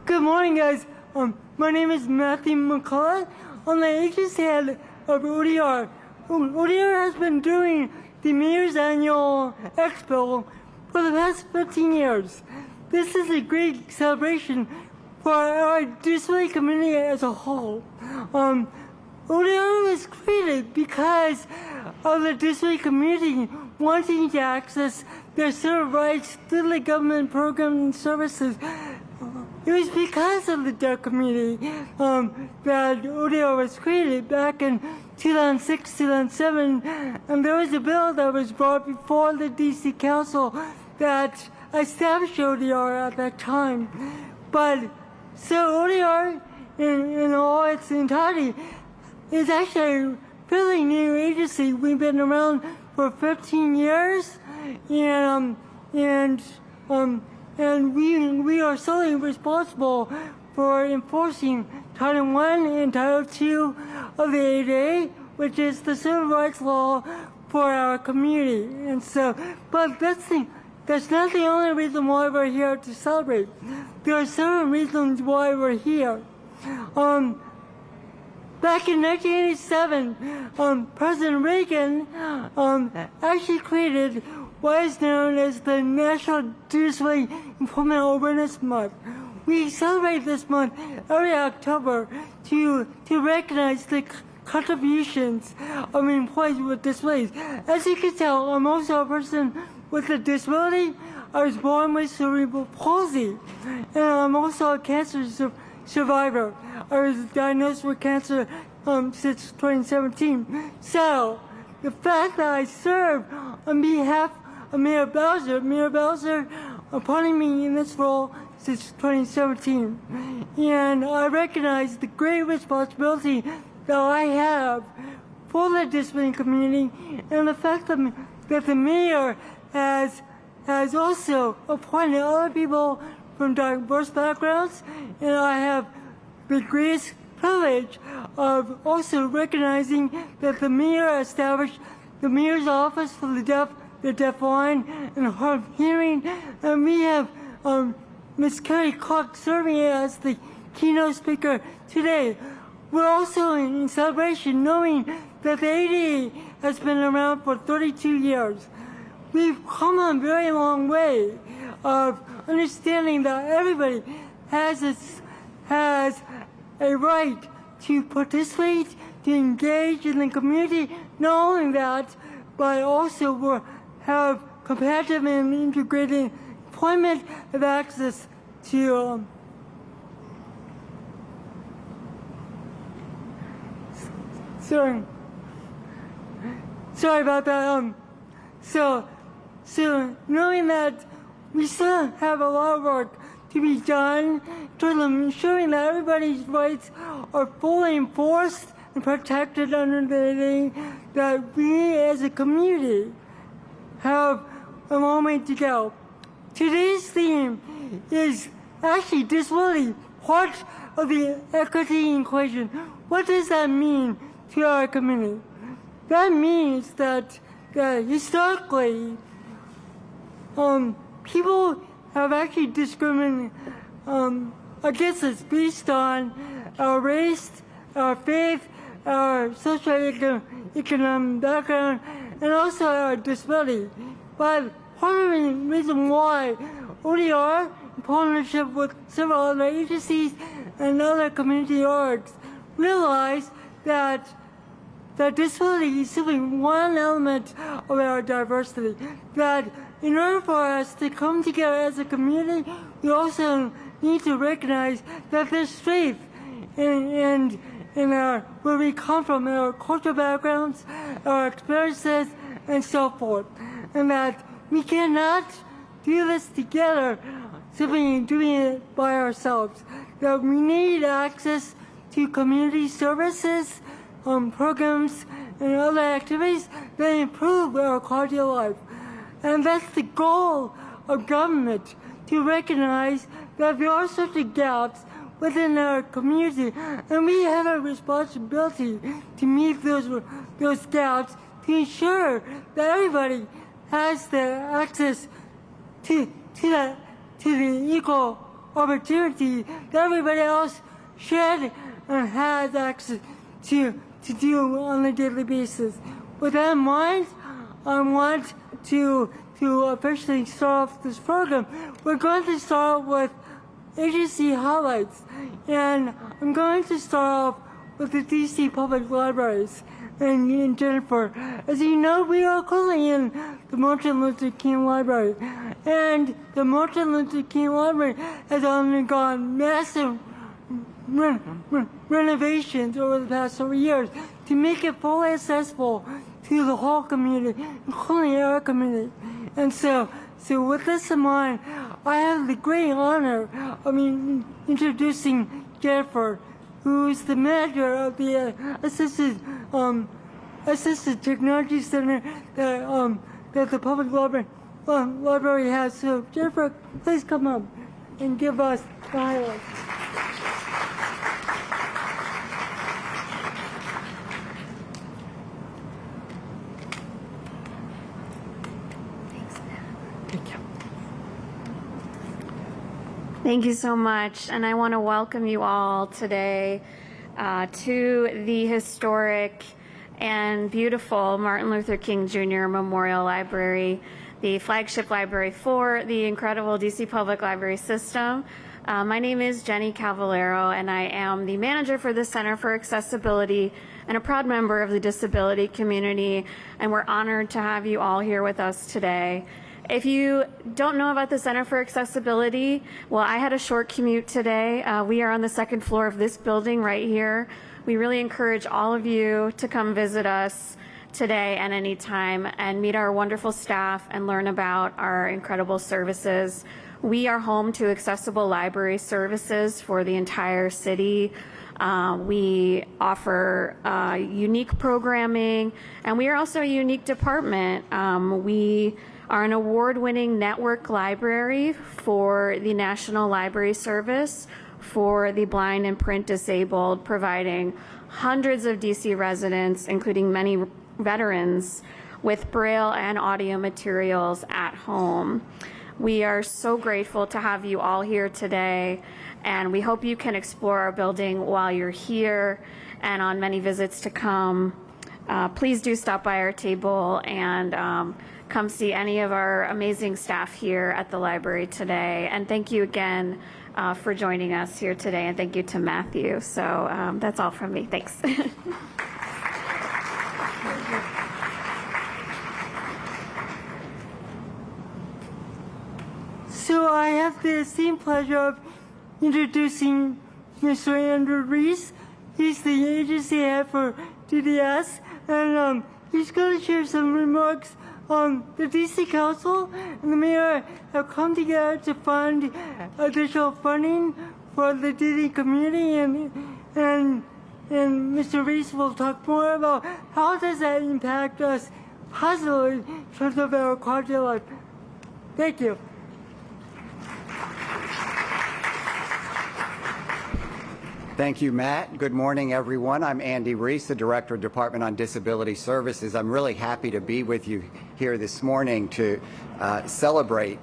Good morning, guys. My name is Matthew McCullough. I'm the agency head of ODR. ODR has been doing the Mayor's Annual Expo for the past 15 years. This is a great celebration for our disability community as a whole. ODR was created because of the disability community wanting to access their civil rights through the government programs and services. It was because of the deaf community that ODR was created back in 2006, 2007, and there was a bill that was brought before the DC Council that established ODR at that time. But so ODR in all its entirety is actually a fairly new agency. We've been around for 15 years, and we are solely responsible for enforcing Title I and Title II of the ADA, which is the civil rights law for our community. And so, but that's not the only reason why we're here to celebrate. There are several reasons why we're here. Back in 1987, President Reagan actually created what is known as the National Disability Employment Awareness Month. We celebrate this month every October to recognize the contributions of employees with disabilities. As you can tell, I'm also a person with a disability. I was born with cerebral palsy, and I'm also a cancer survivor. I was diagnosed with cancer since 2017. So, the fact that I serve on behalf of Mayor Bowser appointed me in this role since 2017. And I recognize the great responsibility that I have for the disability community, and the fact that the mayor has also appointed other people from diverse backgrounds, and I have the greatest privilege of also recognizing that the mayor established the mayor's office for the deaf, blind, and hard of hearing, and we have Ms. Carrie Clark serving as the keynote speaker today. We're also in celebration knowing that the ADA has been around for 32 years. We've come a very long way of understanding that everybody has a right to participate, to engage in the community. Not only that, but also have competitive and integrated employment, have access to sorry about that. So knowing that we still have a lot of work to be done toward ensuring that everybody's rights are fully enforced and protected under the ADA, that we as a community have a long way to go. Today's theme is actually disability, part of the equity equation. What does that mean to our community? That means that historically, people have actually discriminated against us based on our race, our faith, our socioeconomic background, and also our disability. But part of the reason why ODR, in partnership with several other agencies and other community orgs, realize that disability is simply one element of our diversity. That in order for us to come together as a community, we also need to recognize that there's strength in where we come from, in our cultural backgrounds, our experiences, and so forth. And that we cannot do this together, simply doing it by ourselves. That we need access to community services, programs, and other activities that improve our quality of life. And that's the goal of government, to recognize that there are certain gaps within our community, and we have a responsibility to meet those gaps, to ensure that everybody has the access to the equal opportunity that everybody else should and has access to do on a daily basis. With that in mind, I want to officially start off this program. We're going to start with agency highlights, and I'm going to start off with the DC Public Libraries. And Jennifer, as you know, we are currently in the Martin Luther King Library, and the Martin Luther King Library has undergone massive renovations over the past several years to make it fully accessible to the whole community, including our community. And so with this in mind, I have the great honor of introducing Jennifer, who's the manager of the Assisted Technology Center that the Public Library has. So Jennifer, please come up and give us the highlights. Thank you so much, and I want to welcome you all today to the historic and beautiful Martin Luther King Jr. Memorial Library, the flagship library for the incredible DC Public Library System. My name is Jenny Cavallero, and I am the manager for the Center for Accessibility and a proud member of the disability community, and we're honored to have you all here with us today. If you don't know about the Center for Accessibility, well, I had a short commute today. We are on the second floor of this building right here. We really encourage all of you to come visit us today and anytime and meet our wonderful staff and learn about our incredible services. We are home to accessible library services for the entire city. We offer unique programming, and we are also a unique department. We are an award-winning network library for the National Library Service for the blind and print disabled, providing hundreds of DC residents, including many veterans, with Braille and audio materials at home. We are so grateful to have you all here today, and we hope you can explore our building while you're here and on many visits to come. Please do stop by our table and come see any of our amazing staff here at the library today. And thank you again for joining us here today, and thank you to Matthew. So that's all from me. Thanks. So I have the esteemed pleasure of introducing Mr. Andrew Reese. He's the agency head for DDS, and he's going to share some remarks on the DC Council and the mayor have come together to fund additional funding for the DC community, and Mr. Reese will talk more about how does that impact us positively in terms of our quality of life. Thank you. Thank you, Matt. Good morning, everyone. I'm Andy Reese, the Director of Department on Disability Services. I'm really happy to be with you here this morning to celebrate,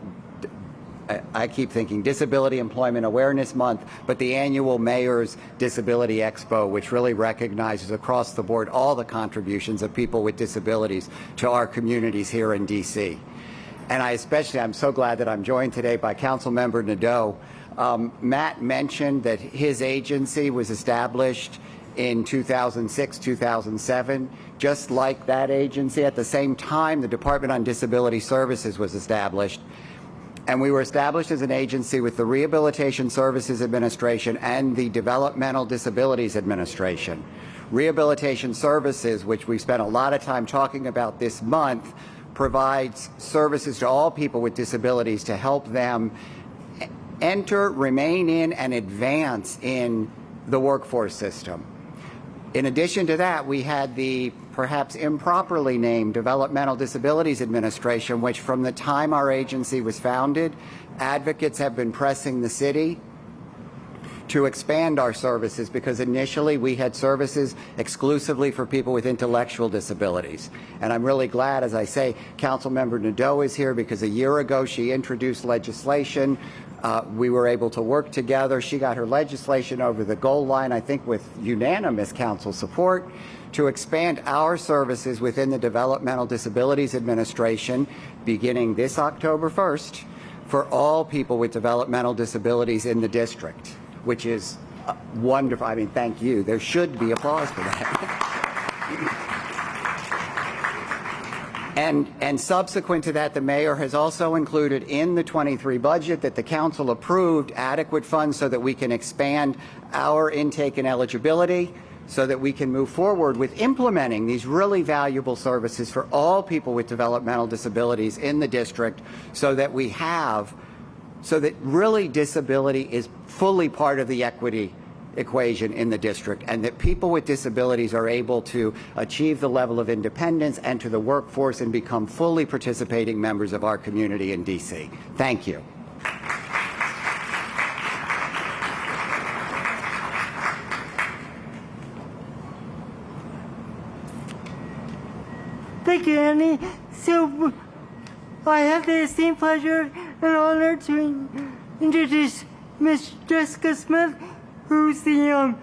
I keep thinking Disability Employment Awareness Month, but the annual Mayor's Disability Expo, which really recognizes across the board all the contributions of people with disabilities to our communities here in DC. And I'm so glad that I'm joined today by Councilmember Nadeau. Matt mentioned that his agency was established in 2006, 2007. Just like that agency, at the same time, the Department on Disability Services was established. And we were established as an agency with the Rehabilitation Services Administration and the Developmental Disabilities Administration. Rehabilitation Services, which we've spent a lot of time talking about this month, provides services to all people with disabilities to help them enter, remain in, and advance in the workforce system. In addition to that, we had the perhaps improperly named Developmental Disabilities Administration, which from the time our agency was founded, advocates have been pressing the city to expand our services, because initially we had services exclusively for people with intellectual disabilities. And I'm really glad, as I say, Councilmember Nadeau is here, because a year ago she introduced legislation we were able to work together. She got her legislation over the goal line, I think with unanimous council support, to expand our services within the Developmental Disabilities Administration beginning this October 1st for all people with developmental disabilities in the district, which is wonderful. I mean, thank you. There should be applause for that. And subsequent to that, the mayor has also included in the 23 budget that the council approved adequate funds so that we can expand our intake and eligibility, so that we can move forward with implementing these really valuable services for all people with developmental disabilities in the district, so that really disability is fully part of the equity equation in the district, and that people with disabilities are able to achieve the level of independence, enter the workforce, and become fully participating members of our community in D.C. Thank you. Thank you, Annie. So I have the esteemed pleasure and honor to introduce Ms. Jessica Smith, who's the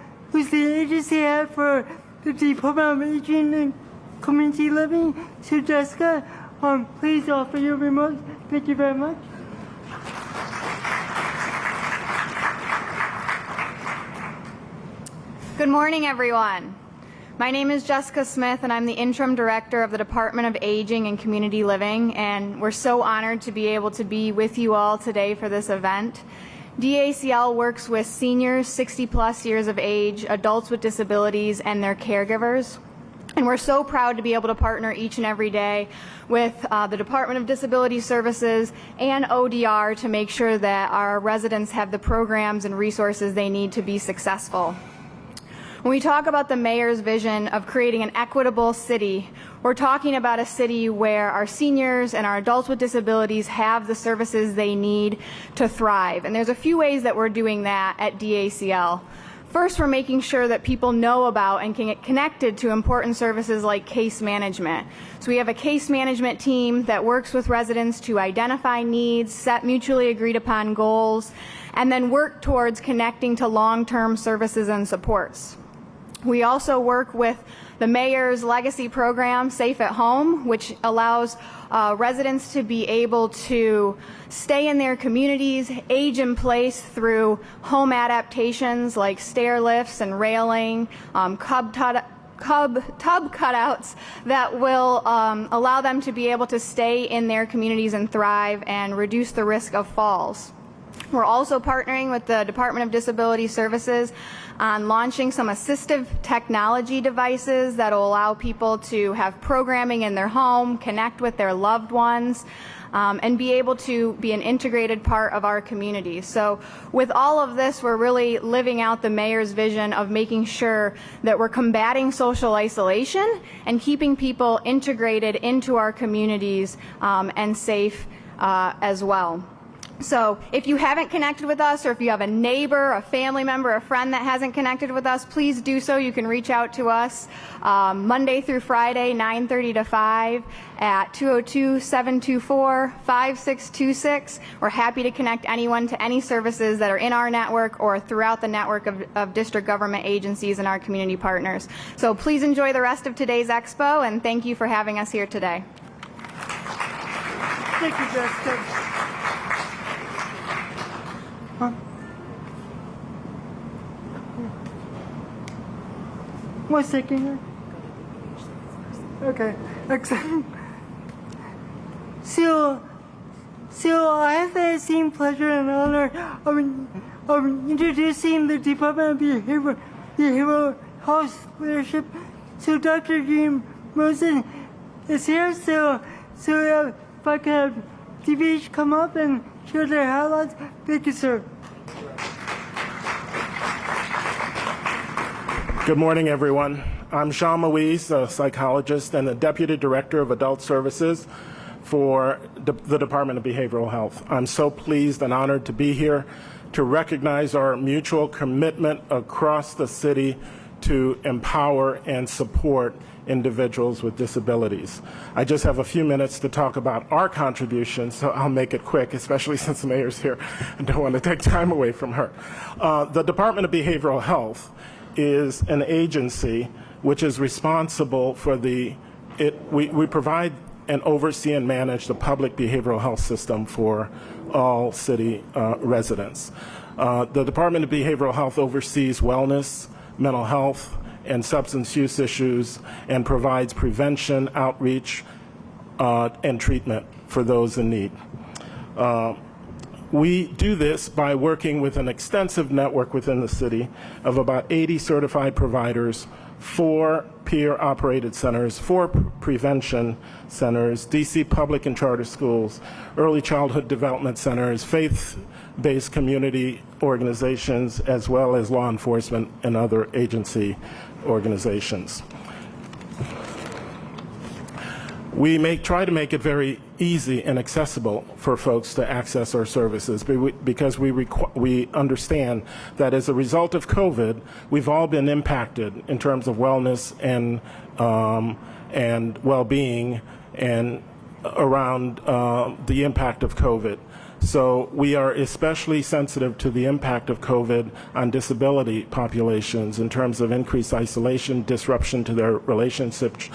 agency head for the Department of Aging and Community Living. So Jessica, please offer your remarks. Thank you very much. Good morning, everyone. My name is Jessica Smith, and I'm the Interim Director of the Department of Aging and Community Living, and we're so honored to be able to be with you all today for this event. DACL works with seniors 60-plus years of age, adults with disabilities, and their caregivers. And we're so proud to be able to partner each and every day with the Department of Disability Services and ODR to make sure that our residents have the programs and resources they need to be successful. When we talk about the mayor's vision of creating an equitable city, we're talking about a city where our seniors and our adults with disabilities have the services they need to thrive. And there's a few ways that we're doing that at DACL. First, we're making sure that people know about and can get connected to important services like case management. So we have a case management team that works with residents to identify needs, set mutually agreed upon goals, and then work towards connecting to long-term services and supports. We also work with the mayor's legacy program, Safe at Home, which allows residents to be able to stay in their communities, age in place through home adaptations like stair lifts and railing, tub cutouts that will allow them to be able to stay in their communities and thrive and reduce the risk of falls. We're also partnering with the Department of Disability Services on launching some assistive technology devices that will allow people to have programming in their home, connect with their loved ones, and be able to be an integrated part of our community. So with all of this, we're really living out the mayor's vision of making sure that we're combating social isolation and keeping people integrated into our communities and safe as well. So if you haven't connected with us, or if you have a neighbor, a family member, a friend that hasn't connected with us, please do so. You can reach out to us Monday through Friday, 9:30 to 5 at 202-724-5626. We're happy to connect anyone to any services that are in our network or throughout the network of district government agencies and our community partners. So please enjoy the rest of today's Expo, and thank you for having us here today. Thank you, Jessica. One second here. Okay, excellent. So I have the esteemed pleasure and honor of introducing the Department of Behavioral Health Leadership. So Dr. Jean Rosen is here, so if I could have DBH come up and share their highlights. Thank you, sir. Good morning, everyone. I'm Sean Moise, a psychologist and the Deputy Director of Adult Services for the Department of Behavioral Health. I'm so pleased and honored to be here to recognize our mutual commitment across the city to empower and support individuals with disabilities. I just have a few minutes to talk about our contributions, so I'll make it quick, especially since the mayor's here and don't want to take time away from her. The Department of Behavioral Health is an agency which is responsible for we provide and oversee and manage the public behavioral health system for all city residents. The Department of Behavioral Health oversees wellness, mental health, and substance use issues, and provides prevention, outreach, and treatment for those in need. We do this by working with an extensive network within the city of about 80 certified providers, 4 peer-operated centers, 4 prevention centers, DC public and charter schools, early childhood development centers, faith-based community organizations, as well as law enforcement and other agency organizations. We try to make it very easy and accessible for folks to access our services because we understand that as a result of COVID, we've all been impacted in terms of wellness and well-being and around the impact of COVID. So we are especially sensitive to the impact of COVID on disability populations in terms of increased isolation, disruption to their relationships,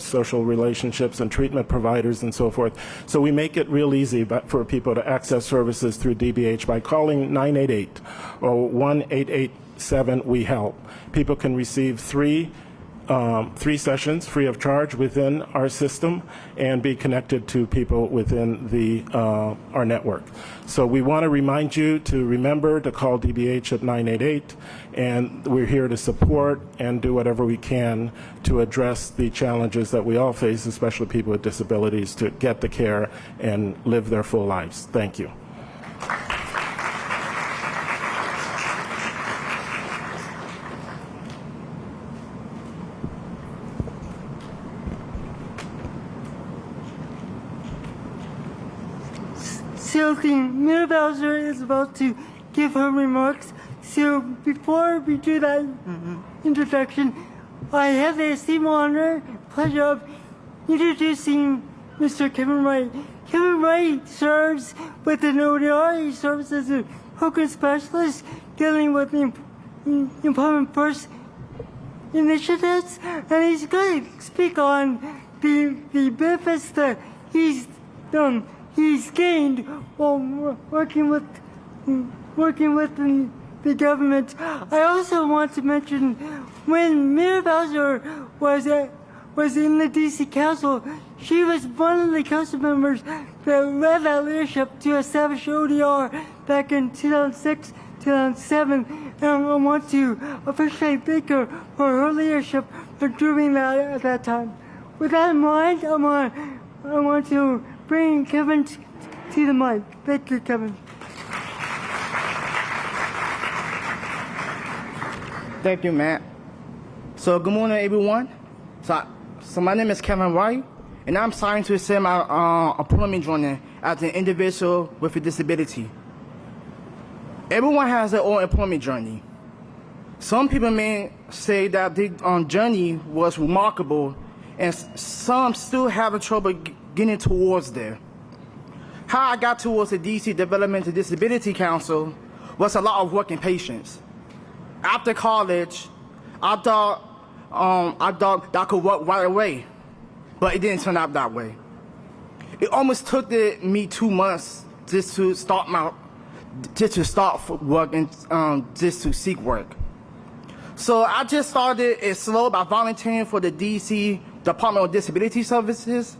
social relationships, and treatment providers and so forth. So we make it real easy for people to access services through DBH by calling 988 or 1-887-WE-HELP. People can receive 3 sessions free of charge within our system and be connected to people within our network. So we want to remind you to remember to call DBH at 988, and we're here to support and do whatever we can to address the challenges that we all face, especially people with disabilities, to get the care and live their full lives. Thank you. So Muriel Bowser is about to give her remarks. So before we do that introduction, I have the esteemed honor, pleasure of introducing Mr. Kevin Wright. Kevin Wright serves with an ODR. He serves as a program specialist dealing with the Employment First initiatives, and he's going to speak on the benefits that he's gained while working with the government. I also want to mention when Mayor Bowser was in the DC Council, she was one of the council members that led that leadership to establish ODR back in 2006, 2007, and I want to officially thank her for her leadership for doing that at that time. With that in mind, I want to bring Kevin to the mic. Thank you, Kevin. Thank you, Matt. So good morning, everyone. So my name is Kevin Wright, and I'm sorry to say my employment journey as an individual with a disability. Everyone has their own employment journey. Some people may say that their journey was remarkable, and some still have trouble getting towards there. How I got towards the DC Development and Disability Council was a lot of work and patience. After college, I thought that I could work right away, but it didn't turn out that way. It almost took me 2 months just to start work and just to seek work. So I just started it slow by volunteering for the DC Department of Disability Services,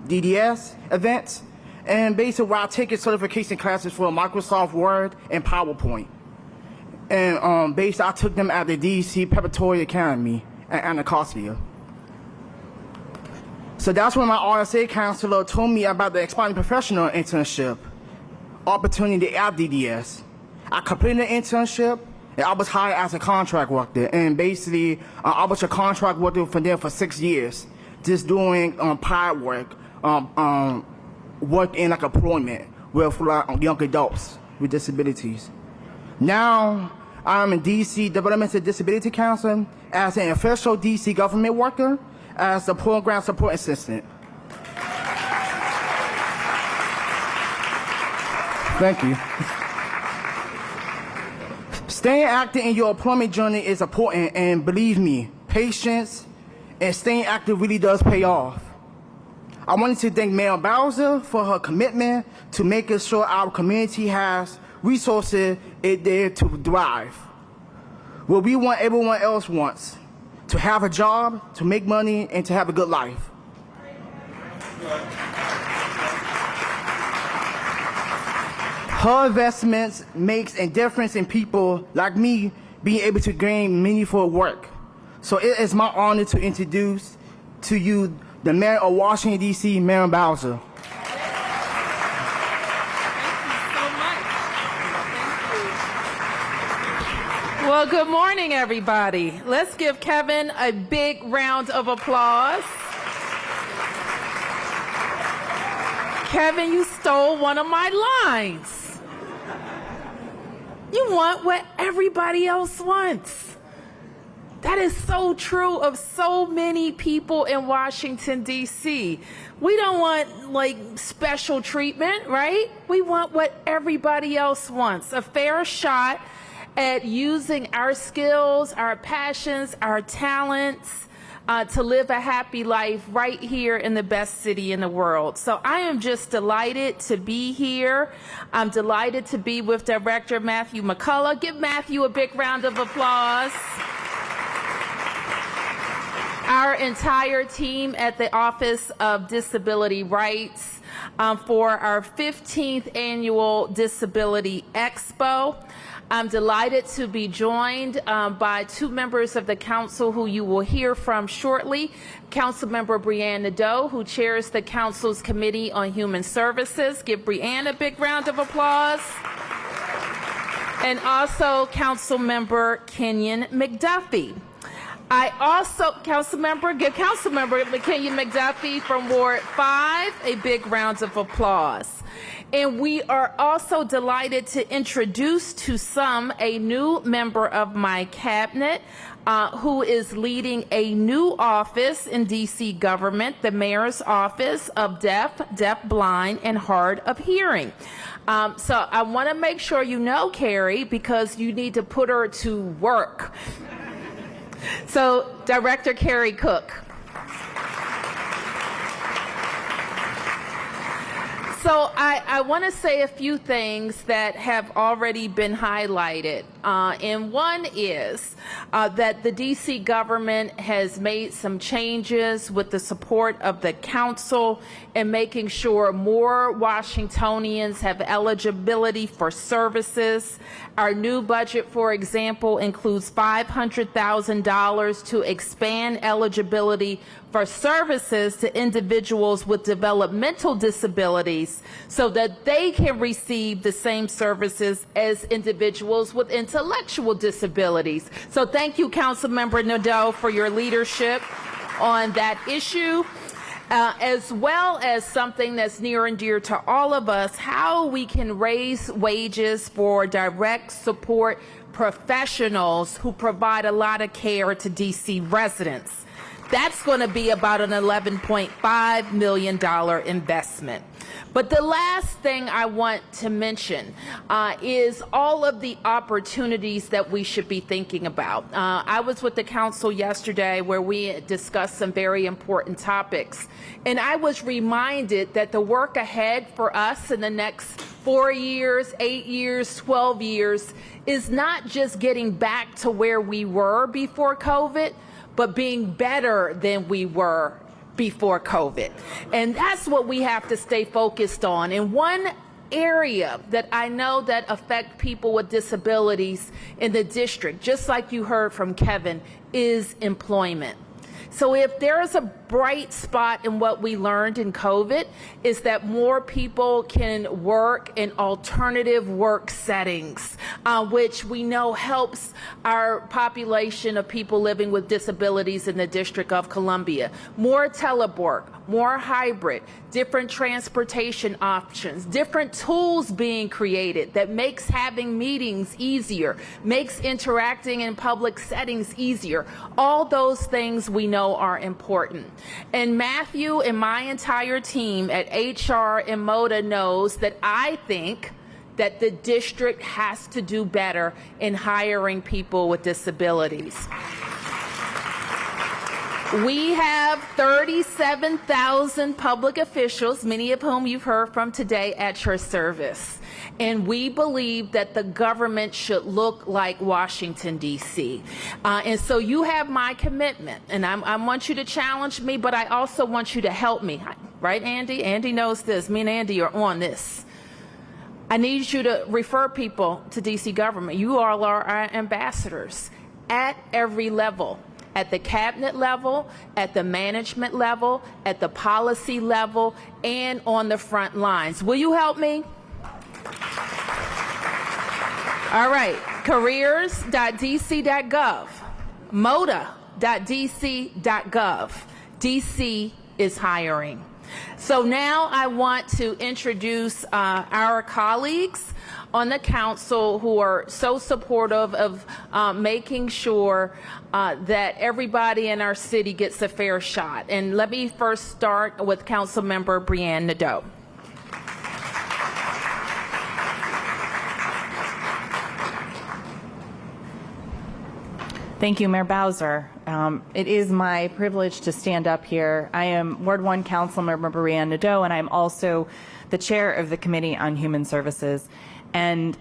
DDS events, and basically where I take certification classes for Microsoft Word and PowerPoint. And basically I took them at the DC Preparatory Academy at Anacostia. So that's when my RSA counselor told me about the Expo Professional internship opportunity at DDS. I completed the internship, and I was hired as a contract worker. And basically, I was a contract worker for them for 6 years, just doing pilot work, work in like employment with young adults with disabilities. Now, I'm in DC Developmental Disability Council as an official DC government worker as a program support assistant. Thank you. Staying active in your employment journey is important, and believe me, patience and staying active really does pay off. I wanted to thank Mayor Bowser for her commitment to making sure our community has resources there to thrive. What we want, everyone else wants: to have a job, to make money, and to have a good life. Her investments makes a difference in people like me being able to gain meaningful work. So it is my honor to introduce to you the Mayor of Washington, D.C., Muriel Bowser. Well, good morning, everybody. Let's give Kevin a big round of applause. Kevin, you stole one of my lines. You want what everybody else wants. That is so true of so many people in Washington, D.C. We don't want, like, special treatment, right? We want what everybody else wants, a fair shot at using our skills, our passions, our talents to live a happy life right here in the best city in the world. So I am just delighted to be here. I'm delighted to be with Director Matthew McCullough. Give Matthew a big round of applause. Our entire team at the Office of Disability Rights for our 15th annual Disability Expo. I'm delighted to be joined by two members of the council who you will hear from shortly. Councilmember Brianne Nadeau, who chairs the council's Committee on Human Services. Give Brianne a big round of applause. And also Councilmember Kenyon McDuffie. Give Councilmember Kenyon McDuffie from Ward 5 a big round of applause. And we are also delighted to introduce to some a new member of my cabinet who is leading a new office in DC government, the Mayor's Office of Deaf, Blind, and Hard of Hearing. So I want to make sure you know Carrie, because you need to put her to work. So, Director Carrie Cook. So I want to say a few things that have already been highlighted. And one is that the DC government has made some changes with the support of the council in making sure more Washingtonians have eligibility for services. Our new budget, for example, includes $500,000 to expand eligibility for services to individuals with developmental disabilities so that they can receive the same services as individuals with intellectual disabilities. So thank you, Councilmember Nadeau, for your leadership on that issue. As well as something that's near and dear to all of us, how we can raise wages for direct support professionals who provide a lot of care to DC residents. That's going to be about an $11.5 million investment. But the last thing I want to mention is all of the opportunities that we should be thinking about. I was with the council yesterday where we discussed some very important topics. And I was reminded that the work ahead for us in the next 4 years, 8 years, 12 years is not just getting back to where we were before COVID, but being better than we were before COVID. And that's what we have to stay focused on. And one area that I know that affect people with disabilities in the district, just like you heard from Kevin, is employment. So if there is a bright spot in what we learned in COVID, is that more people can work in alternative work settings, which we know helps our population of people living with disabilities in the District of Columbia. More telework, more hybrid, different transportation options, different tools being created that makes having meetings easier, makes interacting in public settings easier. All those things we know are important. And Matthew and my entire team at HR and MODA knows that I think that the district has to do better in hiring people with disabilities. We have 37,000 public officials, many of whom you've heard from today, at your service. And we believe that the government should look like Washington, D.C. And so you have my commitment. And I want you to challenge me, but I also want you to help me. Right, Andy? Andy knows this. Me and Andy are on this. I need you to refer people to D.C. government. You all are our ambassadors at every level. At the cabinet level, at the management level, at the policy level, and on the front lines. Will you help me? All right, careers.dc.gov, moda.dc.gov. DC is hiring. So now I want to introduce our colleagues on the council who are so supportive of making sure that everybody in our city gets a fair shot. And let me first start with Council Member Brianne Nadeau. Thank you, Mayor Bowser. It is my privilege to stand up here. I am Ward 1 Council Member Brianne Nadeau, and I'm also the chair of the Committee on Human Services. And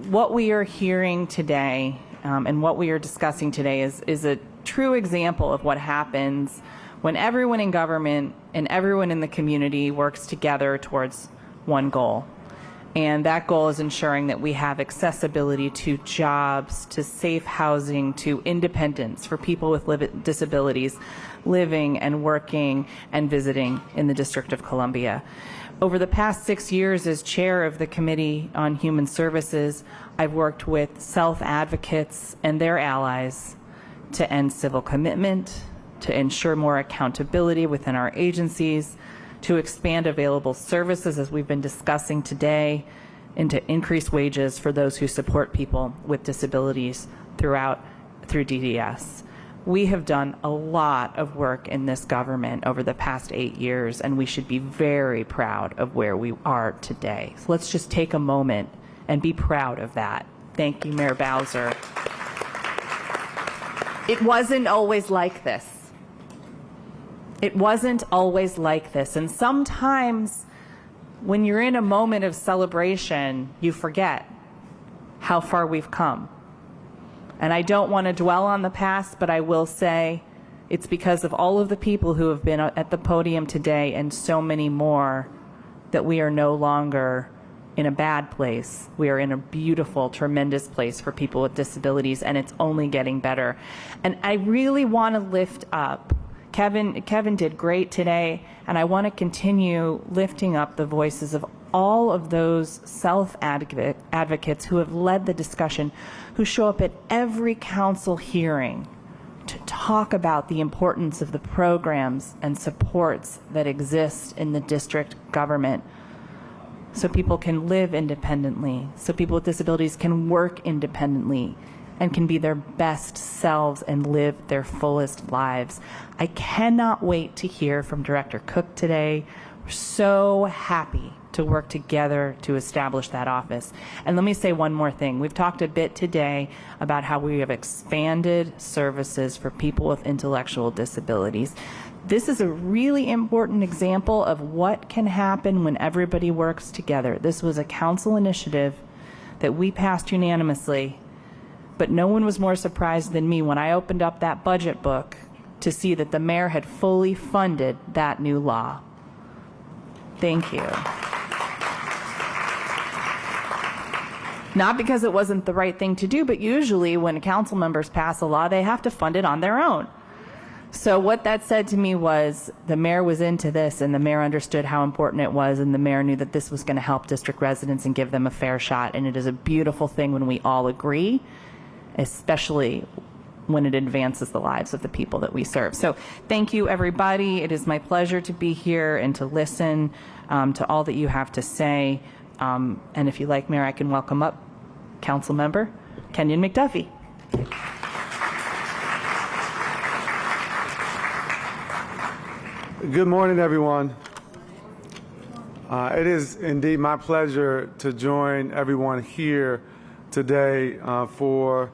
what we are hearing today and what we are discussing today is a true example of what happens when everyone in government and everyone in the community works together towards one goal. And that goal is ensuring that we have accessibility to jobs, to safe housing, to independence for people with disabilities living and working and visiting in the District of Columbia. Over the past 6 years as chair of the Committee on Human Services, I've worked with self-advocates and their allies to end civil commitment, to ensure more accountability within our agencies, to expand available services, as we've been discussing today, and to increase wages for those who support people with disabilities through DDS. We have done a lot of work in this government over the past 8 years, and we should be very proud of where we are today. So let's just take a moment and be proud of that. Thank you, Mayor Bowser. It wasn't always like this. It wasn't always like this. And sometimes when you're in a moment of celebration, you forget how far we've come. And I don't want to dwell on the past, but I will say it's because of all of the people who have been at the podium today and so many more that we are no longer in a bad place. We are in a beautiful, tremendous place for people with disabilities, and it's only getting better. And I really want to lift up Kevin did great today, and I want to continue lifting up the voices of all of those self-advocates who have led the discussion, who show up at every council hearing to talk about the importance of the programs and supports that exist in the district government so people can live independently, so people with disabilities can work independently and can be their best selves and live their fullest lives. I cannot wait to hear from Director Cook today. We're so happy to work together to establish that office. And let me say one more thing. We've talked a bit today about how we have expanded services for people with intellectual disabilities. This is a really important example of what can happen when everybody works together. This was a council initiative that we passed unanimously, but no one was more surprised than me when I opened up that budget book to see that the mayor had fully funded that new law. Thank you. Not because it wasn't the right thing to do, but usually when council members pass a law, they have to fund it on their own. So what that said to me was the mayor was into this, and the mayor understood how important it was, and the mayor knew that this was going to help district residents and give them a fair shot. And it is a beautiful thing when we all agree, especially when it advances the lives of the people that we serve. So thank you, everybody. It is my pleasure to be here and to listen to all that you have to say. And if you like, Mayor, I can welcome up Council Member Kenyon McDuffie. Good morning, everyone. It is indeed my pleasure to join everyone here today for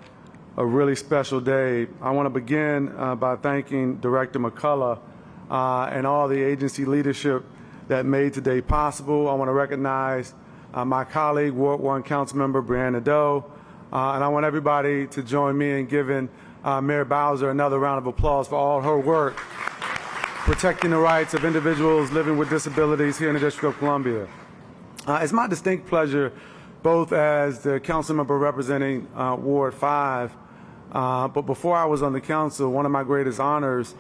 a really special day. I want to begin by thanking Director McCullough and all the agency leadership that made today possible. I want to recognize my colleague, Ward 1 Councilmember Brianna Doe, and I want everybody to join me in giving Mayor Bowser another round of applause for all her work protecting the rights of individuals living with disabilities here in the District of Columbia. It's my distinct pleasure, both as the council member representing Ward 5, but before I was on the council, one of my greatest honors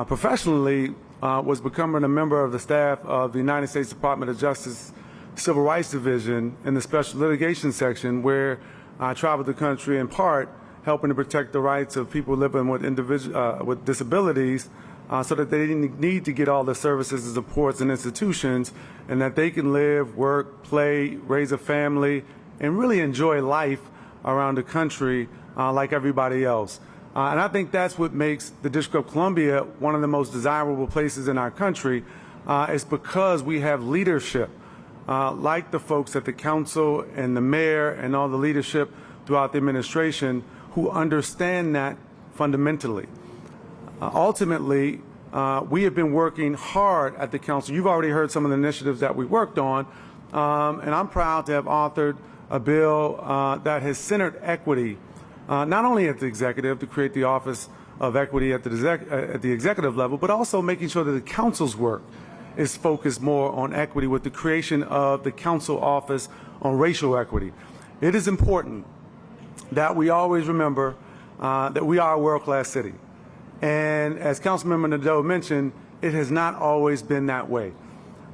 professionally was becoming a member of the staff of the United States Department of Justice Civil Rights Division in the Special Litigation Section, where I traveled the country in part helping to protect the rights of people living with disabilities, so that they didn't need to get all the services and supports and institutions, and that they can live, work, play, raise a family, and really enjoy life around the country like everybody else. And I think that's what makes the District of Columbia one of the most desirable places in our country. It's because we have leadership like the folks at the council and the mayor and all the leadership throughout the administration who understand that fundamentally. Ultimately, we have been working hard at the council. You've already heard some of the initiatives that we worked on, and I'm proud to have authored a bill that has centered equity, not only at the executive to create the Office of Equity at the executive level, but also making sure that the council's work is focused more on equity with the creation of the council office on racial equity. It is important that we always remember that we are a world-class city. And as Councilmember Nadeau mentioned, it has not always been that way.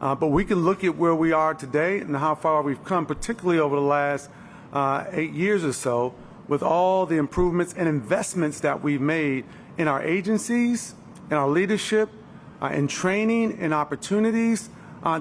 But we can look at where we are today and how far we've come, particularly over the last 8 years or so, with all the improvements and investments that we've made in our agencies, in our leadership, in training and opportunities,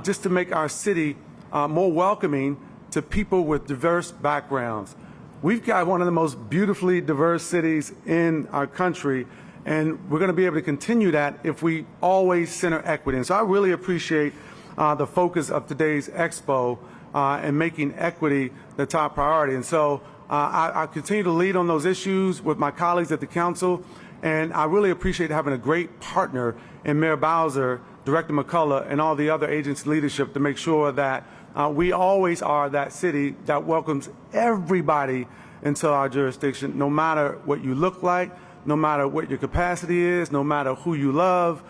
just to make our city more welcoming to people with diverse backgrounds. We've got one of the most beautifully diverse cities in our country, and we're going to be able to continue that if we always center equity. And so I really appreciate the focus of today's Expo and making equity the top priority. And so I continue to lead on those issues with my colleagues at the council, and I really appreciate having a great partner in Mayor Bowser, Director McCullough, and all the other agency leadership to make sure that we always are that city that welcomes everybody into our jurisdiction, no matter what you look like, no matter what your capacity is, no matter who you love,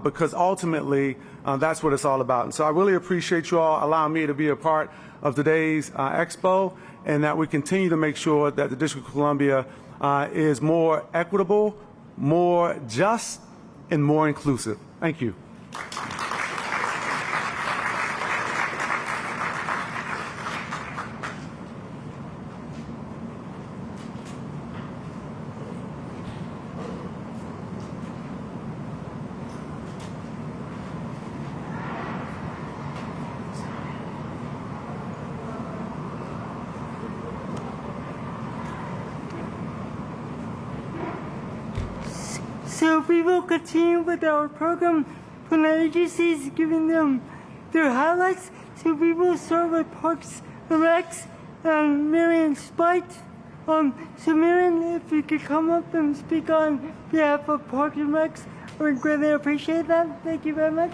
because ultimately that's what it's all about. And so I really appreciate you all allowing me to be a part of today's Expo, and that we continue to make sure that the District of Columbia is more equitable, more just, and more inclusive. Thank you. So we will continue with our program from the agencies, giving them their highlights. So we will start with Parks and Recs and Marion Spite. So Marion, if you could come up and speak on behalf of Parks and Recs, I would greatly appreciate that. Thank you very much.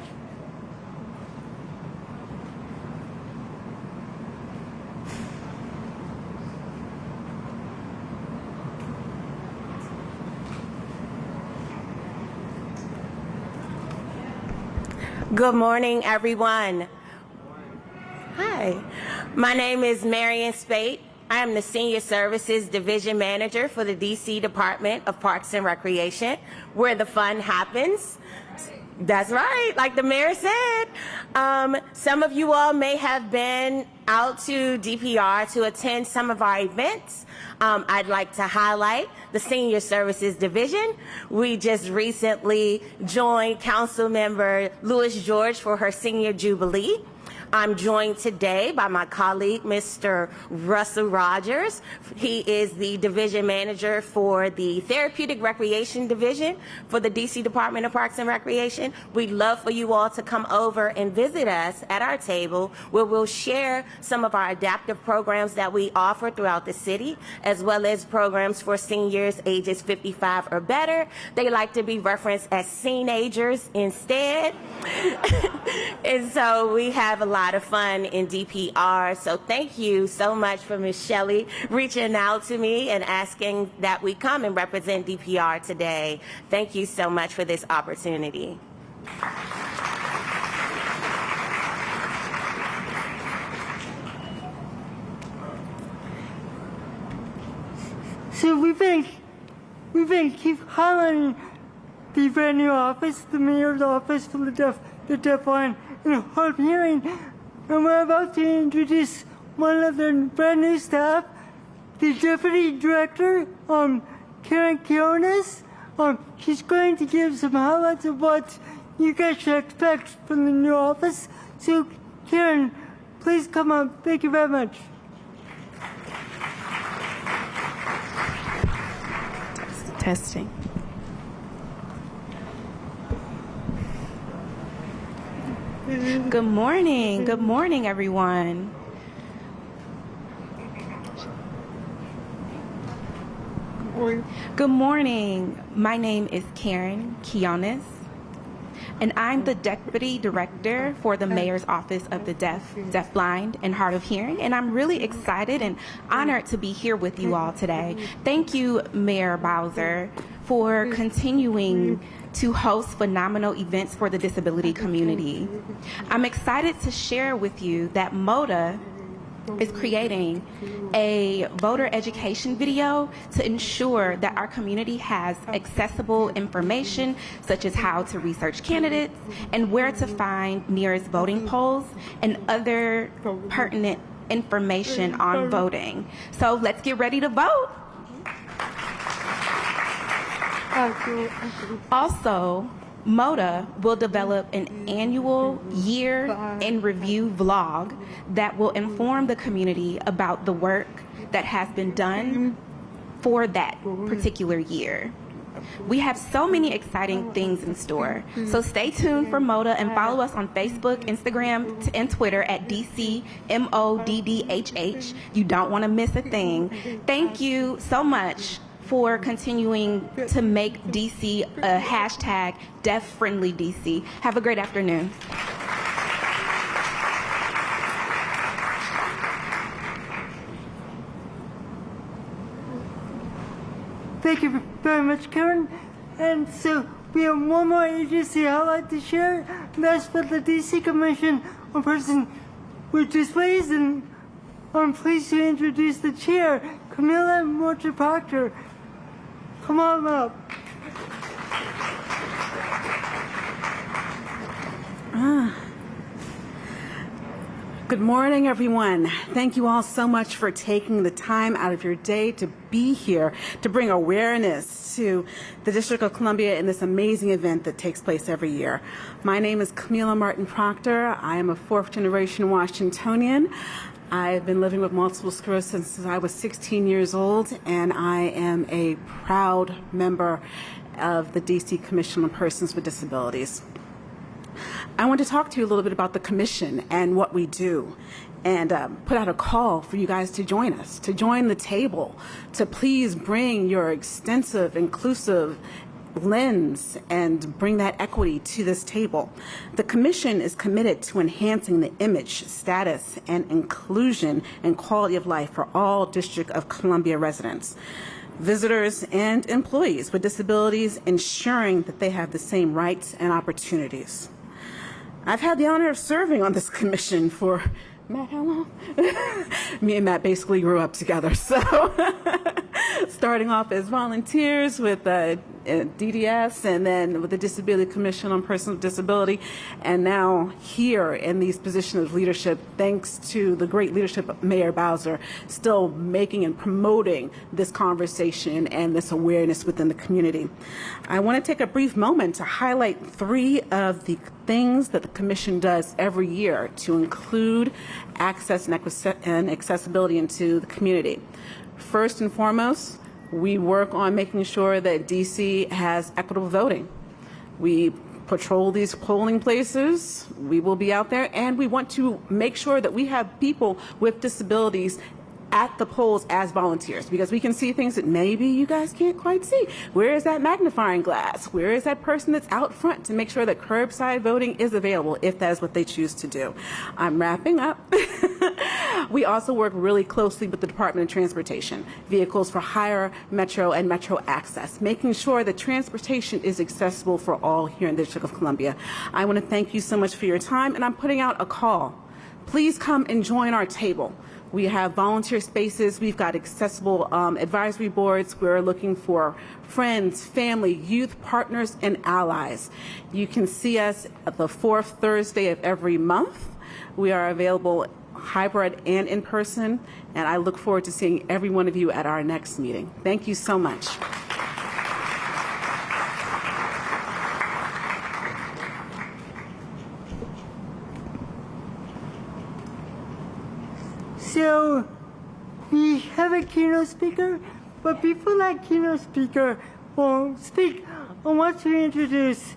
Good morning, everyone. Hi, my name is Marion Spate, I am the Senior Services Division Manager for the DC Department of Parks and Recreation, where the fun happens. That's right, like the mayor said. Some of you all may have been out to DPR to attend some of our events. I'd like to highlight the Senior Services Division. We just recently joined Councilmember Louis George for her Senior Jubilee. I'm joined today by my colleague, Mr. Russell Rogers. He is the division manager for the Therapeutic Recreation Division for the DC Department of Parks and Recreation. We'd love for you all to come over and visit us at our table, where we'll share some of our adaptive programs that we offer throughout the city, as well as programs for seniors ages 55 or better. They like to be referenced as seenagers instead. And so we have a lot of fun in DPR. So thank you so much for Ms. Shelley reaching out to me and asking that we come and represent DPR today. Thank you so much for this opportunity. So we've been keep highlighting the brand new office, the mayor's office for the deaf, blind, and hard of hearing. And we're about to introduce one of the brand new staff, the Deputy Director, Karen Kionis. She's going to give some highlights of what you guys should expect from the new office. So Karen, please come up. Thank you very much. Testing. Good morning, everyone. Good morning. My name is Karen Kionis, and I'm the Deputy Director for the Mayor's Office of the Deaf, Blind, and Hard of Hearing, and I'm really excited and honored to be here with you all today. Thank you, Mayor Bowser, for continuing to host phenomenal events for the disability community. I'm excited to share with you that MODA is creating a voter education video to ensure that our community has accessible information, such as how to research candidates and where to find nearest voting polls and other pertinent information on voting. So let's get ready to vote. Also, MODA will develop an annual year in review vlog that will inform the community about the work that has been done for that particular year. We have so many exciting things in store, so stay tuned for MODA and follow us on Facebook, Instagram, and Twitter at DCMODDHH. You don't want to miss a thing. Thank you so much for continuing to make DC a hashtag deaf-friendly DC. Have a great afternoon. Thank you very much, Karen. And so we have one more agency I'd like to share, and that's for the DC Commission on Persons with Disabilities, and I'm pleased to introduce the chair, Camilla Morton-Proctor. Come on up. Good morning, everyone. Thank you all so much for taking the time out of your day to be here to bring awareness to the District of Columbia in this amazing event that takes place every year. My name is Camilla Martin-Proctor. I am a fourth-generation Washingtonian. I've been living with multiple sclerosis since I was 16 years old, and I am a proud member of the DC Commission on Persons with Disabilities. I want to talk to you a little bit about the Commission and what we do, and put out a call for you guys to join us, to join the table, to please bring your extensive, inclusive lens and bring that equity to this table. The Commission is committed to enhancing the image, status, and inclusion and quality of life for all District of Columbia residents, visitors, and employees with disabilities, ensuring that they have the same rights and opportunities. I've had the honor of serving on this commission for Matt, how long? Me and Matt basically grew up together. So starting off as volunteers with DDS and then with the Disability Commission on Persons with Disability, and now here in these positions of leadership, thanks to the great leadership of Mayor Bowser, still making and promoting this conversation and this awareness within the community. I want to take a brief moment to highlight 3 of the things that the Commission does every year to include access and accessibility into the community. First and foremost, we work on making sure that DC has equitable voting. We patrol these polling places. We will be out there, and we want to make sure that we have people with disabilities at the polls as volunteers, because we can see things that maybe you guys can't quite see. Where is that magnifying glass? Where is that person that's out front to make sure that curbside voting is available if that is what they choose to do? I'm wrapping up. We also work really closely with the Department of Transportation, vehicles for higher metro and metro access, making sure that transportation is accessible for all here in the District of Columbia. I want to thank you so much for your time, and I'm putting out a call. Please come and join our table. We have volunteer spaces. We've got accessible advisory boards. We're looking for friends, family, youth, partners, and allies. You can see us at the 4th Thursday of every month. We are available hybrid and in person, and I look forward to seeing every one of you at our next meeting. Thank you so much. So we have a keynote speaker, but before that keynote speaker will speak, I want to introduce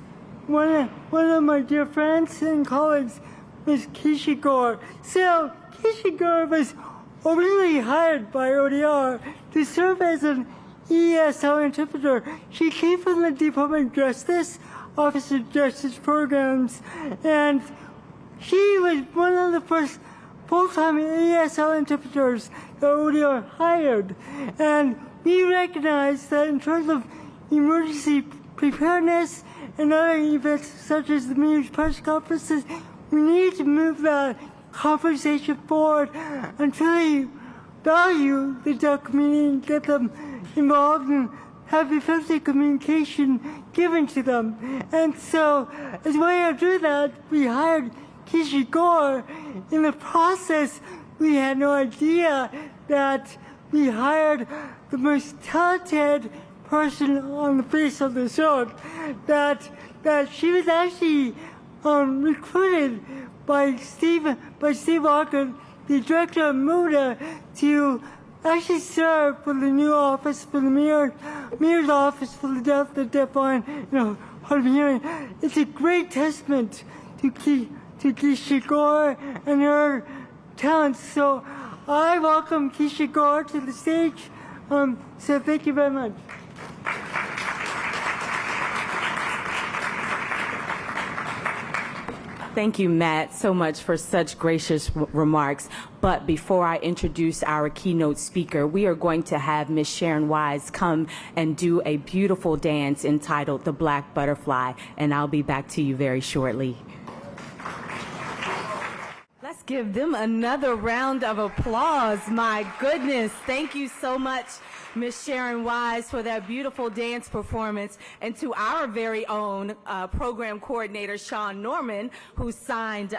one of my dear friends and colleagues, Ms. Keisha Gore. So Keisha Gore was originally hired by ODR to serve as an ESL interpreter. She came from the Department of Justice, Office of Justice Programs, and she was one of the first full-time ESL interpreters that ODR hired. And we recognize that in terms of emergency preparedness and other events such as the mayor's press conferences, we need to move that conversation forward and truly value the deaf community and get them involved and have effective communication given to them. And so, as a way to do that, we hired Keisha Gore. In the process, we had no idea that we hired the most talented person on the face of this earth. That she was actually recruited by Steve Walker, the director of MUDA, to actually serve for the new office for the mayor's office for the deaf, blind, hard of hearing. It's a great testament to Keisha Gore and her talents. So I welcome Keisha Gore to the stage. So thank you very much. Thank you, Matt, so much for such gracious remarks. But before I introduce our keynote speaker, we are going to have Ms. Sharon Wise come and do a beautiful dance entitled The Black Butterfly, and I'll be back to you very shortly. Let's give them another round of applause. My goodness, thank you so much, Ms. Sharon Wise, for that beautiful dance performance, and to our very own program coordinator, Sean Norman, who signed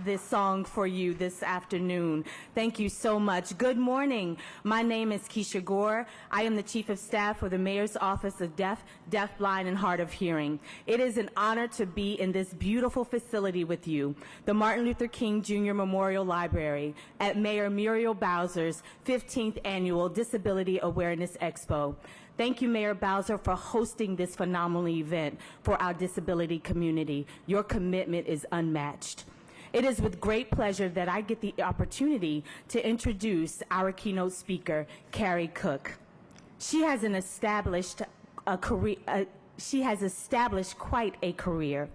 this song for you this afternoon. Thank you so much. Good morning. My name is Keisha Gore. I am the Chief of Staff for the Mayor's Office of Deaf, Blind, and Hard of Hearing. It is an honor to be in this beautiful facility with you, the Martin Luther King Jr. Memorial Library, at Mayor Muriel Bowser's 15th Annual Disability Awareness Expo. Thank you, Mayor Bowser, for hosting this phenomenal event for our disability community. Your commitment is unmatched. It is with great pleasure that I get the opportunity to introduce our keynote speaker, Carrie Cook. She has established quite a career.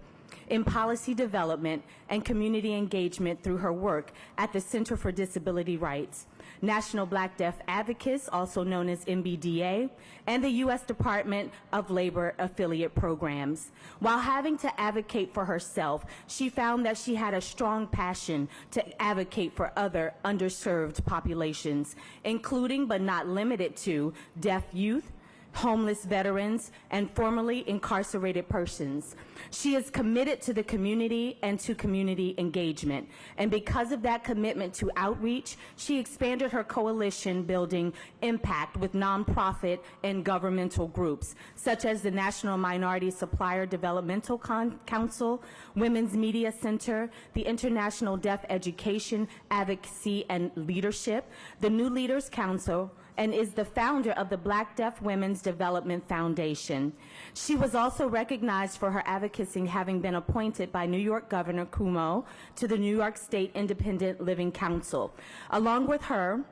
in policy development and community engagement through her work at the Center for Disability Rights, National Black Deaf Advocates, also known as MBDA, and the U.S. Department of Labor affiliate programs. While having to advocate for herself, she found that she had a strong passion to advocate for other underserved populations, including but not limited to deaf youth, homeless veterans, and formerly incarcerated persons. She is committed to the community and to community engagement. And because of that commitment to outreach, she expanded her coalition building impact with nonprofit and governmental groups, such as the National Minority Supplier Developmental Council, Women's Media Center, the International Deaf Education Advocacy and Leadership, the New Leaders Council, and is the founder of the Black Deaf Women's Development Foundation. She was also recognized for her advocacy, having been appointed by New York Governor Cuomo to the New York State Independent Living Council. Along with her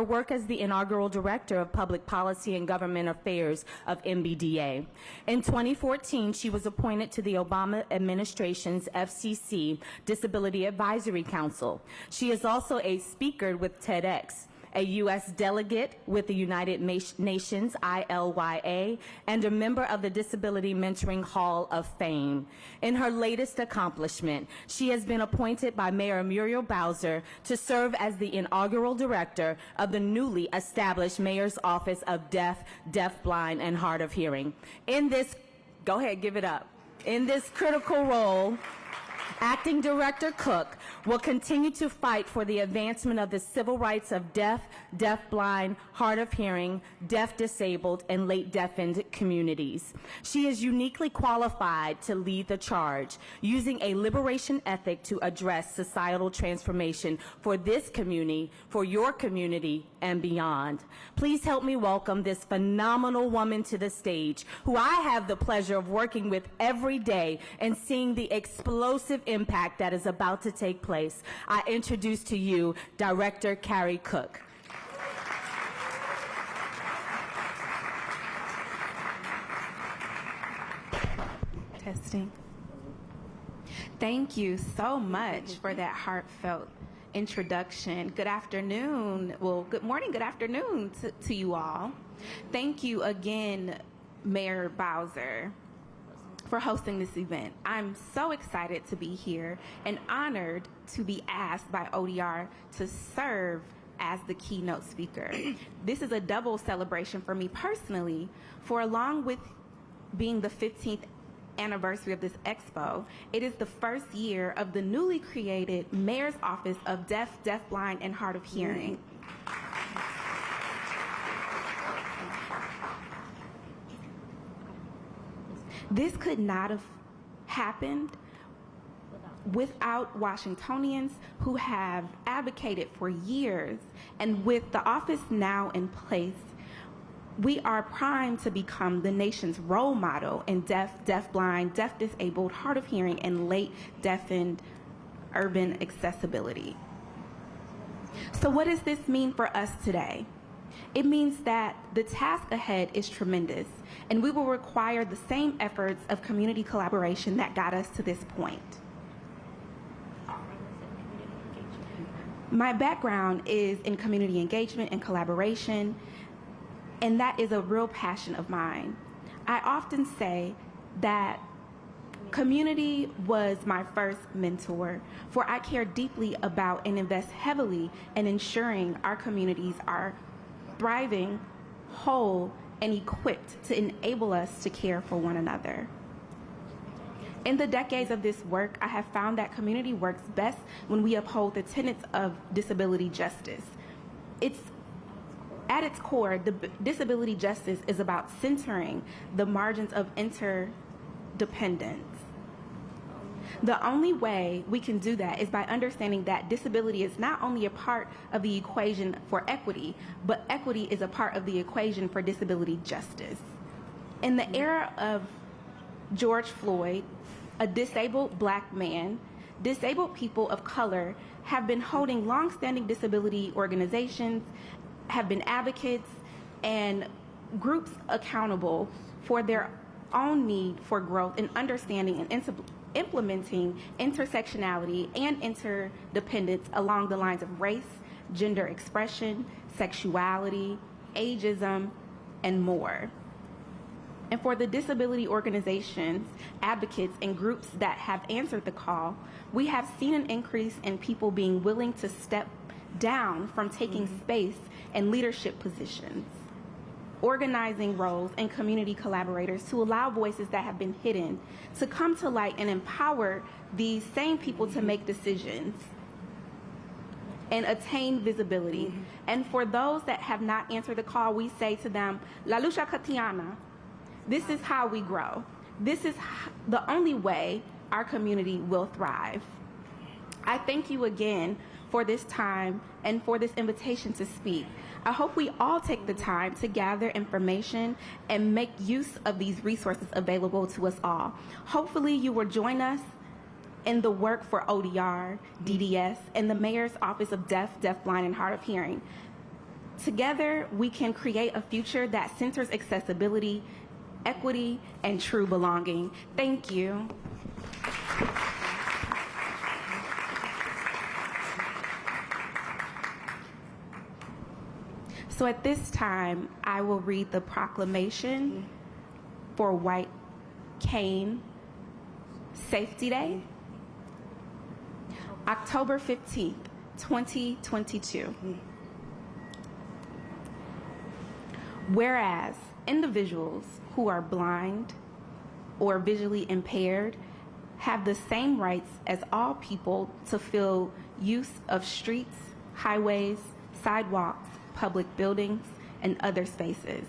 work as the inaugural Director of Public Policy and Government Affairs of MBDA. In 2014, she was appointed to the Obama administration's FCC Disability Advisory Council. She is also a speaker with TEDx, a U.S. delegate with the United Nations, ILYA, and a member of the Disability Mentoring Hall of Fame. In her latest accomplishment, she has been appointed by Mayor Muriel Bowser to serve as the inaugural director of the newly established Mayor's Office of Deaf, Deafblind, and Hard of Hearing. In this, go ahead, give it up. In this critical role, Acting Director Cook will continue to fight for the advancement of the civil rights of deaf, deafblind, hard of hearing, deaf disabled, and late deafened communities. She is uniquely qualified to lead the charge, using a liberation ethic to address societal transformation for this community, for your community, and beyond. Please help me welcome this phenomenal woman to the stage, who I have the pleasure of working with every day and seeing the explosive impact that is about to take place. I introduce to you Director Carrie Cook. Testing. Thank you so much for that heartfelt introduction. Good afternoon. Well, good morning, good afternoon to you all. Thank you again, Mayor Bowser, for hosting this event. I'm so excited to be here and honored to be asked by ODR to serve as the keynote speaker. This is a double celebration for me personally, for along with being the 15th anniversary of this Expo, it is the first year of the newly created Mayor's Office of Deaf, Deafblind, and Hard of Hearing. This could not have happened without Washingtonians who have advocated for years. And with the office now in place, we are primed to become the nation's role model in deaf, deafblind, deaf disabled, hard of hearing, and late deafened urban accessibility. So what does this mean for us today? It means that the task ahead is tremendous, and we will require the same efforts of community collaboration that got us to this point. My background is in community engagement and collaboration, and that is a real passion of mine. I often say that community was my first mentor, for I care deeply about and invest heavily in ensuring our communities are thriving, whole, and equipped to enable us to care for one another. In the decades of this work, I have found that community works best when we uphold the tenets of disability justice. At its core, disability justice is about centering the margins of interdependence. The only way we can do that is by understanding that disability is not only a part of the equation for equity, but equity is a part of the equation for disability justice. In the era of George Floyd, a disabled Black man, disabled people of color have been holding long-standing disability organizations, have been advocates, and groups accountable for their own need for growth in understanding and implementing intersectionality and interdependence along the lines of race, gender expression, sexuality, ageism, and more. And for the disability organizations, advocates, and groups that have answered the call, we have seen an increase in people being willing to step down from taking space in leadership positions, organizing roles, and community collaborators to allow voices that have been hidden to come to light and empower these same people to make decisions and attain visibility. And for those that have not answered the call, we say to them, La lucha cotidiana. This is how we grow. This is the only way our community will thrive. I thank you again for this time and for this invitation to speak. I hope we all take the time to gather information and make use of these resources available to us all. Hopefully you will join us in the work for ODR, DDS, and the Mayor's Office of Deaf, Deafblind, and Hard of Hearing. Together, we can create a future that centers accessibility, equity, and true belonging. Thank you. So at this time, I will read the proclamation for White Cane Safety Day, October 15th, 2022. Whereas individuals who are blind or visually impaired have the same rights as all people to feel use of streets, highways, sidewalks, public buildings, and other spaces.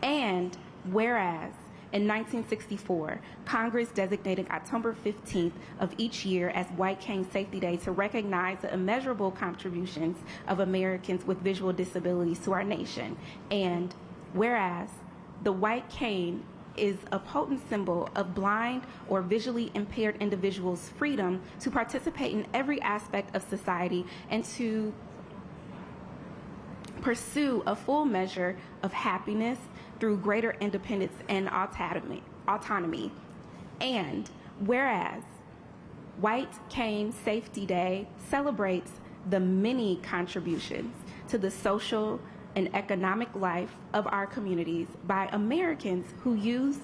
And whereas in 1964, Congress designated October 15th of each year as White Cane Safety Day to recognize the immeasurable contributions of Americans with visual disabilities to our nation. And whereas the white cane is a potent symbol of blind or visually impaired individuals' freedom to participate in every aspect of society and to pursue a full measure of happiness through greater independence and autonomy. And whereas White Cane Safety Day celebrates the many contributions to the social and economic life of our communities by Americans who use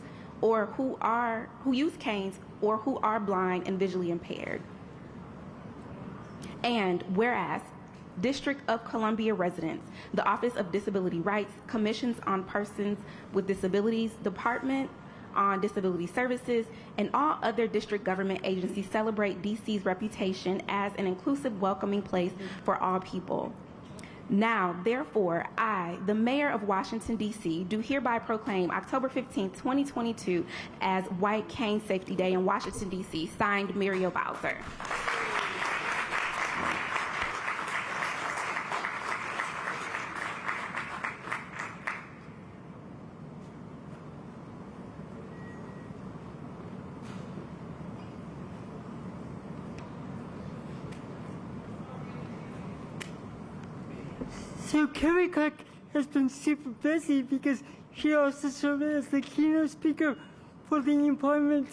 canes or who are blind and visually impaired. And whereas District of Columbia residents, the Office of Disability Rights, Commissions on Persons with Disabilities, Department on Disability Services, and all other district government agencies celebrate DC's reputation as an inclusive, welcoming place for all people. Now, therefore, I, the Mayor of Washington, D.C., do hereby proclaim October 15, 2022 as White Cane Safety Day in Washington, D.C., signed Muriel Bowser. So Carrie Cook has been super busy because she also served as the keynote speaker for the employment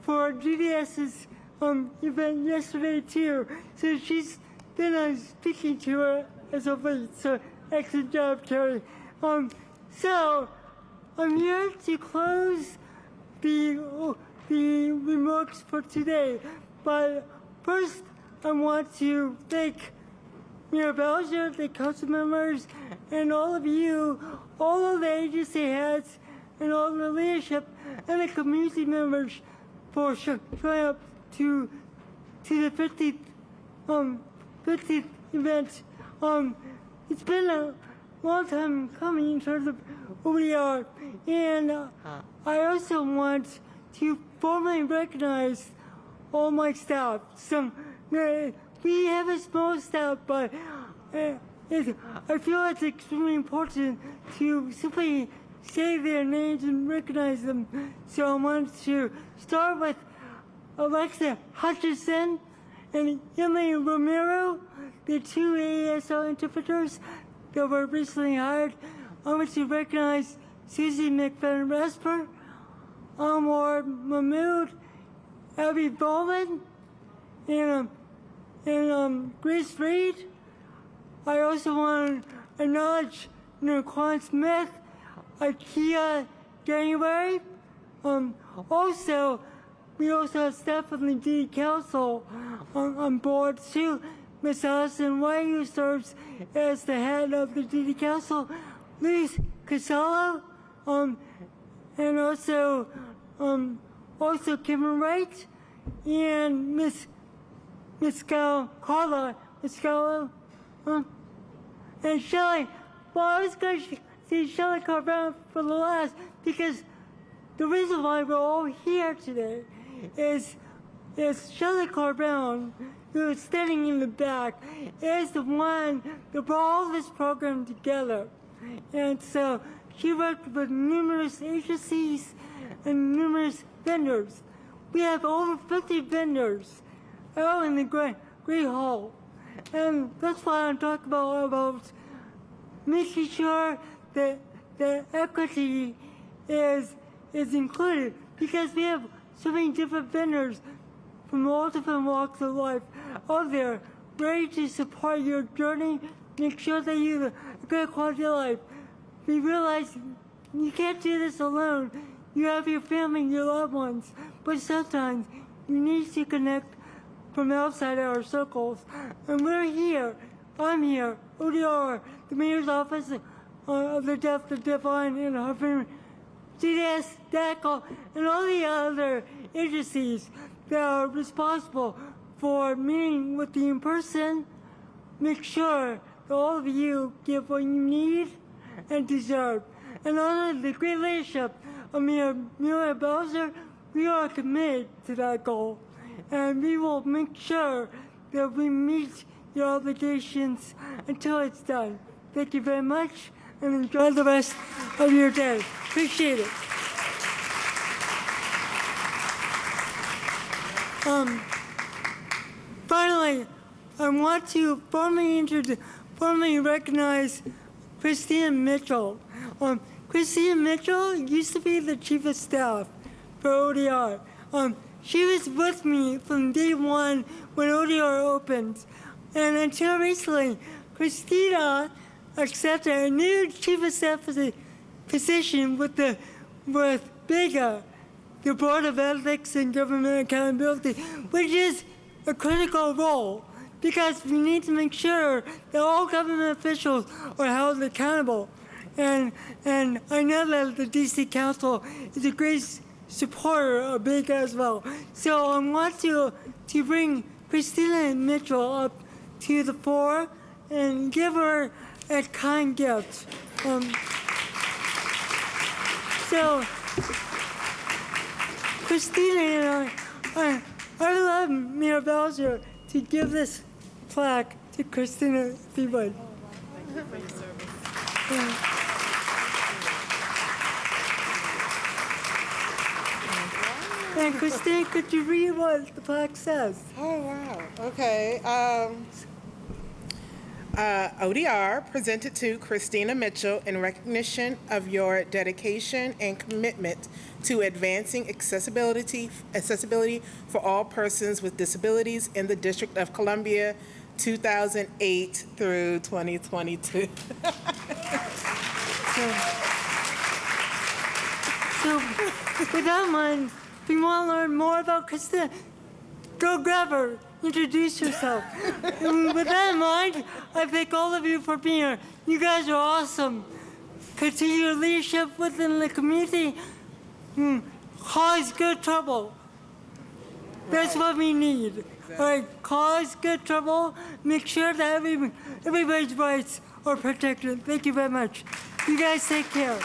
for GDS's event yesterday too. So she's been speaking to her as of late. So excellent job, Carrie. So I'm here to close the remarks for today. But first, I want to thank Muriel Bowser, the council members, and all of you, all of the agency heads, and all the leadership, and the community members for showing up to the 50th event. It's been a long time coming in terms of who we are, and I also want to formally recognize all my staff. We have a small staff, but I feel it's extremely important to simply say their names and recognize them. So I want to start with Alexa Hutchison and Emily Romero, the two ASL interpreters that were recently hired. I want to recognize Susie McFadden-Rasper. Anwar Mahmood, Abby Bowman, and Grace Reed. I also want to acknowledge Quan Smith, Ikea January. Also, we also have staff from the D Council on board too. Ms. Allison White, who serves as the head of the D Council, Luis Casalo, and also Kim Wright, and Miss Carla, and Shelley. Well, I was going to see Shelley Carvel for the last, because the reason why we're all here today is Shelley Carvel, who is standing in the back, is the one that brought all this program together. And so she worked with numerous agencies and numerous vendors. We have over 50 vendors out in the Great Hall. And that's why I'm talking about making sure that equity is included, because we have so many different vendors from all different walks of life out there ready to support your journey, make sure that you have a good quality of life. We realize you can't do this alone. You have your family, your loved ones, but sometimes you need to connect from outside our circles. And we're here. I'm here. ODR, the Mayor's Office of the Deaf, the Deafblind, and Huffman, CDS, DACO, and all the other agencies that are responsible for meeting with you in person. Make sure that all of you get what you need and deserve. And under the great leadership of Muriel Bowser, we are committed to that goal. And we will make sure that we meet your obligations until it's done. Thank you very much, and enjoy the rest of your day. Appreciate it. Finally, I want to formally recognize Christina Mitchell. Christina Mitchell used to be the chief of staff for ODR. She was with me from day one when ODR opened. And until recently, Christina accepted a new chief of staff position with BIGA, the Board of Ethics and Government Accountability, which is a critical role, because we need to make sure that all government officials are held accountable. And I know that the DC Council is a great supporter of BIGA as well. So I want to bring Christina Mitchell up to the fore and give her a kind gift. So Christina and I love Muriel Bowser to give this plaque to Christina, if you would. Thank you for your service. And Christine, could you read what the plaque says? Oh, wow. Okay. ODR presented to Christina Mitchell in recognition of your dedication and commitment to advancing accessibility for all persons with disabilities in the District of Columbia, 2008 through 2022. So, with that mind, if you want to learn more about Christina, go grab her, introduce yourself. And with that in mind, I thank all of you for being here. You guys are awesome. Continue your leadership within the community. Cause good trouble. That's what we need. All right, cause good trouble. Make sure that everybody's rights are protected. Thank you very much. You guys take care.